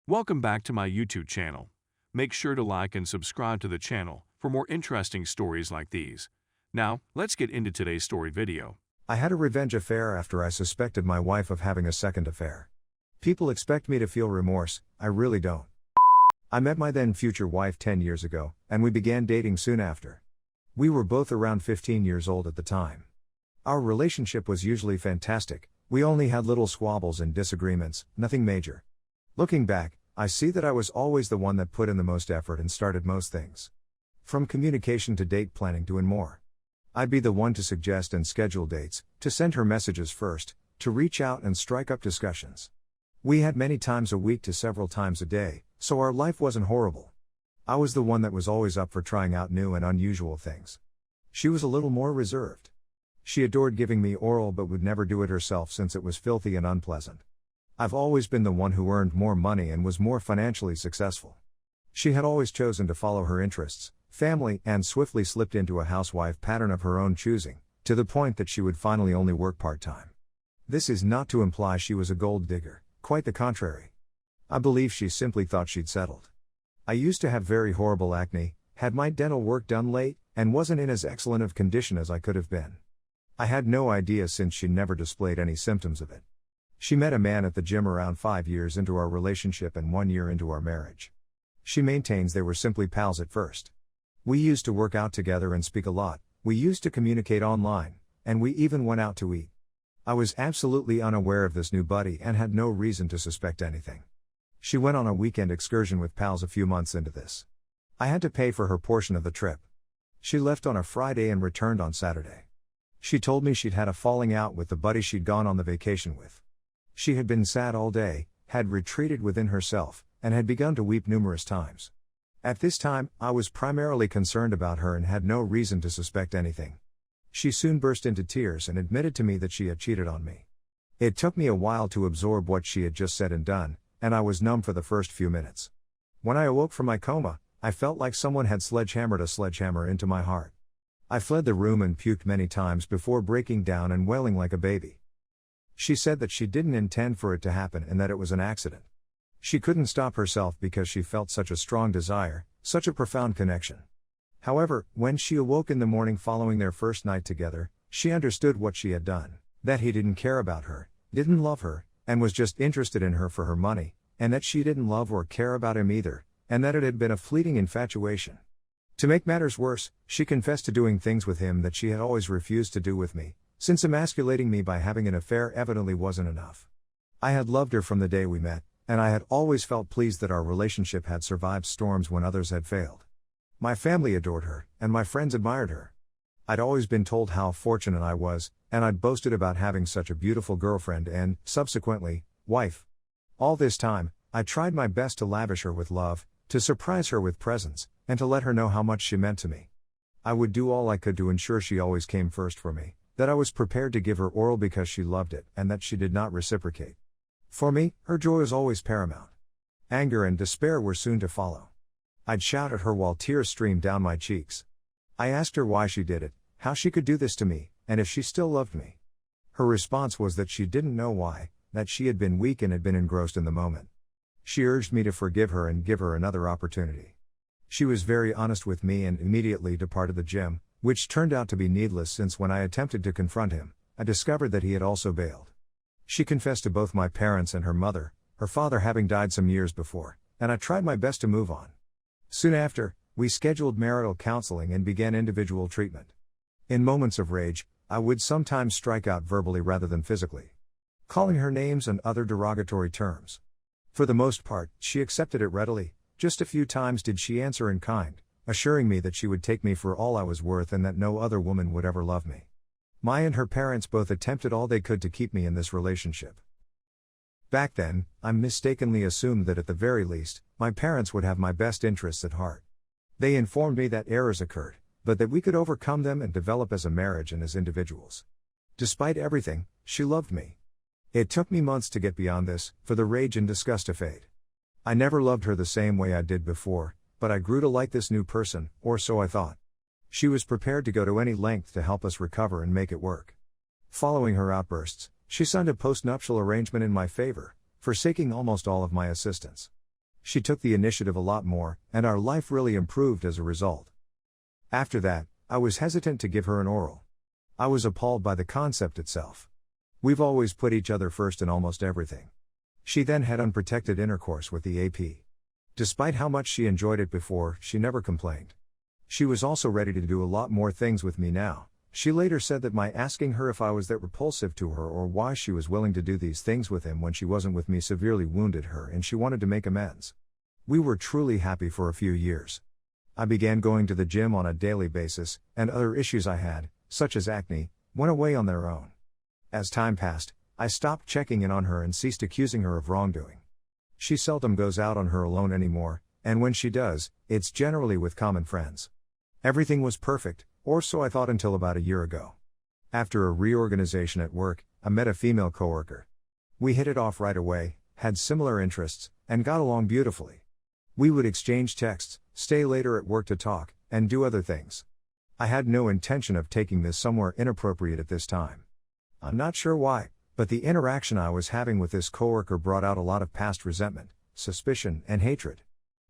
Welcome back to my YouTube channel. Make sure to like and subscribe to the channel for more interesting stories like these. Now, let's get into today's story video. I had a revenge affair after I suspected my wife of having a second affair. People expect me to feel remorse, I really don't. I met my then future wife 10 years ago, and we began dating soon after. We were both around 15 years old at the time. Our relationship was usually fantastic, we only had little squabbles and disagreements, nothing major. Looking back, I see that I was always the one that put in the most effort and started most things. From communication to date planning to and more. I'd be the one to suggest and schedule dates, to send her messages first, to reach out and strike up discussions. We had many times a week to several times a day, so our life wasn't horrible. I was the one that was always up for trying out new and unusual things. She was a little more reserved. She adored giving me oral but would never do it herself since it was filthy and unpleasant. I've always been the one who earned more money and was more financially successful. She had always chosen to follow her interests, family, and swiftly slipped into a housewife pattern of her own choosing, to the point that she would finally only work part-time. This is not to imply she was a gold digger, quite the contrary. I believe she simply thought she'd settled. I used to have very horrible acne, had my dental work done late, and wasn't in as excellent of condition as I could have been. I had no idea since she never displayed any symptoms of it. She met a man at the gym around 5 years into our relationship and 1 year into our marriage. She maintains they were simply pals at first. We used to work out together and speak a lot, we used to communicate online, and we even went out to eat. I was absolutely unaware of this new buddy and had no reason to suspect anything. She went on a weekend excursion with pals a few months into this. I had to pay for her portion of the trip. She left on a Friday and returned on Saturday. She told me she'd had a falling out with the buddy she'd gone on the vacation with. She had been sad all day, had retreated within herself, and had begun to weep numerous times. At this time, I was primarily concerned about her and had no reason to suspect anything. She soon burst into tears and admitted to me that she had cheated on me. It took me a while to absorb what she had just said and done, and I was numb for the first few minutes. When I awoke from my coma, I felt like someone had sledgehammered a sledgehammer into my heart. I fled the room and puked many times before breaking down and wailing like a baby. She said that she didn't intend for it to happen and that it was an accident. She couldn't stop herself because she felt such a strong desire, such a profound connection. However, when she awoke in the morning following their first night together, she understood what she had done, that he didn't care about her, didn't love her, and was just interested in her for her money, and that she didn't love or care about him either, and that it had been a fleeting infatuation. To make matters worse, she confessed to doing things with him that she had always refused to do with me, since emasculating me by having an affair evidently wasn't enough. I had loved her from the day we met, and I had always felt pleased that our relationship had survived storms when others had failed. My family adored her, and my friends admired her. I'd always been told how fortunate I was, and I'd boasted about having such a beautiful girlfriend and, subsequently, wife. All this time, I tried my best to lavish her with love, to surprise her with presents, and to let her know how much she meant to me. I would do all I could to ensure she always came first for me, that I was prepared to give her oral because she loved it and that she did not reciprocate. For me, her joy was always paramount. Anger and despair were soon to follow. I'd shout at her while tears streamed down my cheeks. I asked her why she did it, how she could do this to me, and if she still loved me. Her response was that she didn't know why, that she had been weak and had been engrossed in the moment. She urged me to forgive her and give her another opportunity. She was very honest with me and immediately departed the gym, which turned out to be needless since when I attempted to confront him, I discovered that he had also bailed. She confessed to both my parents and her mother, her father having died some years before, and I tried my best to move on. Soon after, we scheduled marital counseling and began individual treatment. In moments of rage, I would sometimes strike out verbally rather than physically, calling her names and other derogatory terms. For the most part, she accepted it readily. Just a few times did she answer in kind, assuring me that she would take me for all I was worth and that no other woman would ever love me. My and her parents both attempted all they could to keep me in this relationship. Back then, I mistakenly assumed that at the very least, my parents would have my best interests at heart. They informed me that errors occurred, but that we could overcome them and develop as a marriage and as individuals. Despite everything, she loved me. It took me months to get beyond this, for the rage and disgust to fade. I never loved her the same way I did before, but I grew to like this new person, or so I thought. She was prepared to go to any length to help us recover and make it work. Following her outbursts, she signed a post-nuptial arrangement in my favor, forsaking almost all of my assistance. She took the initiative a lot more, and our life really improved as a result. After that, I was hesitant to give her an oral. I was appalled by the concept itself. We've always put each other first in almost everything. She then had unprotected intercourse with the AP. Despite how much she enjoyed it before, she never complained. She was also ready to do a lot more things with me now. She later said that my asking her if I was that repulsive to her or why she was willing to do these things with him when she wasn't with me severely wounded her and she wanted to make amends. We were truly happy for a few years. I began going to the gym on a daily basis, and other issues I had, such as acne, went away on their own. As time passed, I stopped checking in on her and ceased accusing her of wrongdoing. She seldom goes out on her alone anymore, and when she does, it's generally with common friends. Everything was perfect, or so I thought until about a year ago. After a reorganization at work, I met a female coworker. We hit it off right away, had similar interests, and got along beautifully. We would exchange texts, stay later at work to talk, and do other things. I had no intention of taking this somewhere inappropriate at this time. I'm not sure why, but the interaction I was having with this coworker brought out a lot of past resentment, suspicion, and hatred.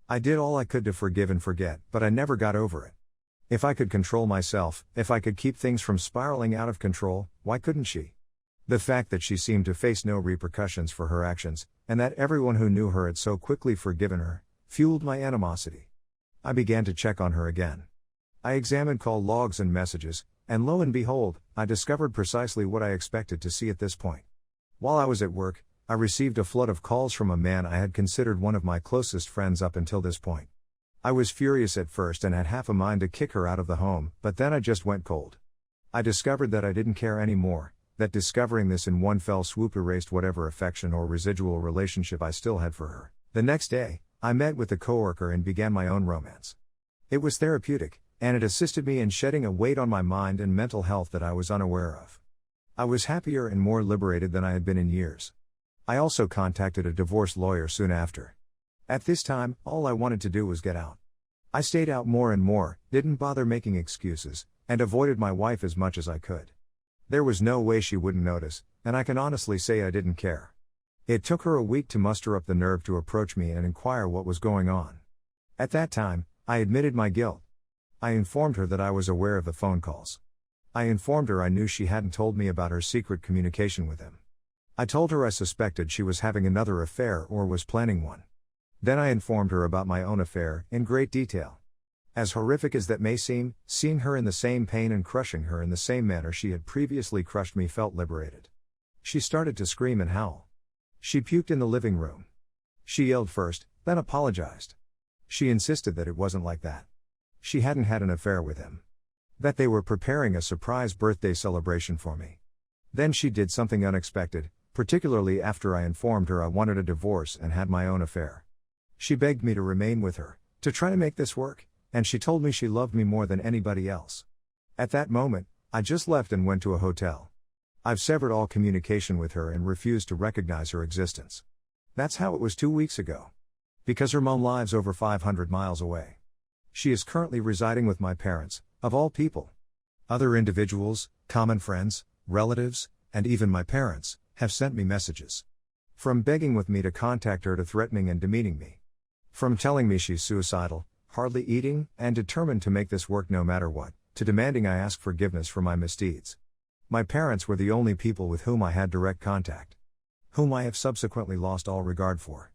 I did all I could to forgive and forget, but I never got over it. If I could control myself, if I could keep things from spiraling out of control, why couldn't she? The fact that she seemed to face no repercussions for her actions, and that everyone who knew her had so quickly forgiven her, fueled my animosity. I began to check on her again. I examined call logs and messages, and lo and behold, I discovered precisely what I expected to see at this point. While I was at work, I received a flood of calls from a man I had considered one of my closest friends up until this point. I was furious at first and had half a mind to kick her out of the home, but then I just went cold. I discovered that I didn't care anymore, that discovering this in one fell swoop erased whatever affection or residual relationship I still had for her. The next day, I met with the coworker and began my own romance. It was therapeutic, and it assisted me in shedding a weight on my mind and mental health that I was unaware of. I was happier and more liberated than I had been in years. I also contacted a divorce lawyer soon after. At this time, all I wanted to do was get out. I stayed out more and more, didn't bother making excuses, and avoided my wife as much as I could. There was no way she wouldn't notice, and I can honestly say I didn't care. It took her a week to muster up the nerve to approach me and inquire what was going on. At that time, I admitted my guilt. I informed her that I was aware of the phone calls. I informed her I knew she hadn't told me about her secret communication with him. I told her I suspected she was having another affair or was planning one. Then I informed her about my own affair, in great detail. As horrific as that may seem, seeing her in the same pain and crushing her in the same manner she had previously crushed me felt liberated. She started to scream and howl. She puked in the living room. She yelled first, then apologized. She insisted that it wasn't like that. She hadn't had an affair with him. That they were preparing a surprise birthday celebration for me. Then she did something unexpected, particularly after I informed her I wanted a divorce and had my own affair. She begged me to remain with her, to try to make this work, and she told me she loved me more than anybody else. At that moment, I just left and went to a hotel. I've severed all communication with her and refused to recognize her existence. That's how it was 2 weeks ago. Because her mom lives over 500 miles away. She is currently residing with my parents, of all people. Other individuals, common friends, relatives, and even my parents, have sent me messages. From begging with me to contact her to threatening and demeaning me. From telling me she's suicidal, hardly eating, and determined to make this work no matter what, to demanding I ask forgiveness for my misdeeds. My parents were the only people with whom I had direct contact. Whom I have subsequently lost all regard for.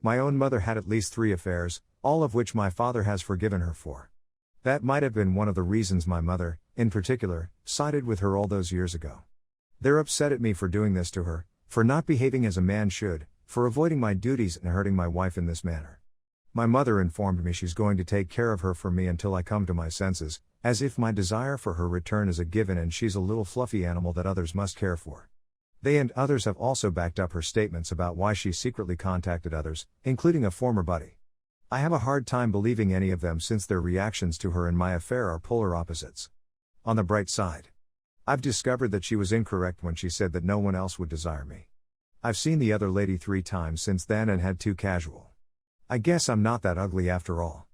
My own mother had at least 3 affairs, all of which my father has forgiven her for. That might have been one of the reasons my mother, in particular, sided with her all those years ago. They're upset at me for doing this to her, for not behaving as a man should, for avoiding my duties and hurting my wife in this manner. My mother informed me she's going to take care of her for me until I come to my senses, as if my desire for her return is a given and she's a little fluffy animal that others must care for. They and others have also backed up her statements about why she secretly contacted others, including a former buddy. I have a hard time believing any of them since their reactions to her and my affair are polar opposites. On the bright side, I've discovered that she was incorrect when she said that no one else would desire me. I've seen the other lady 3 times since then and had 2 casual. I guess I'm not that ugly after all.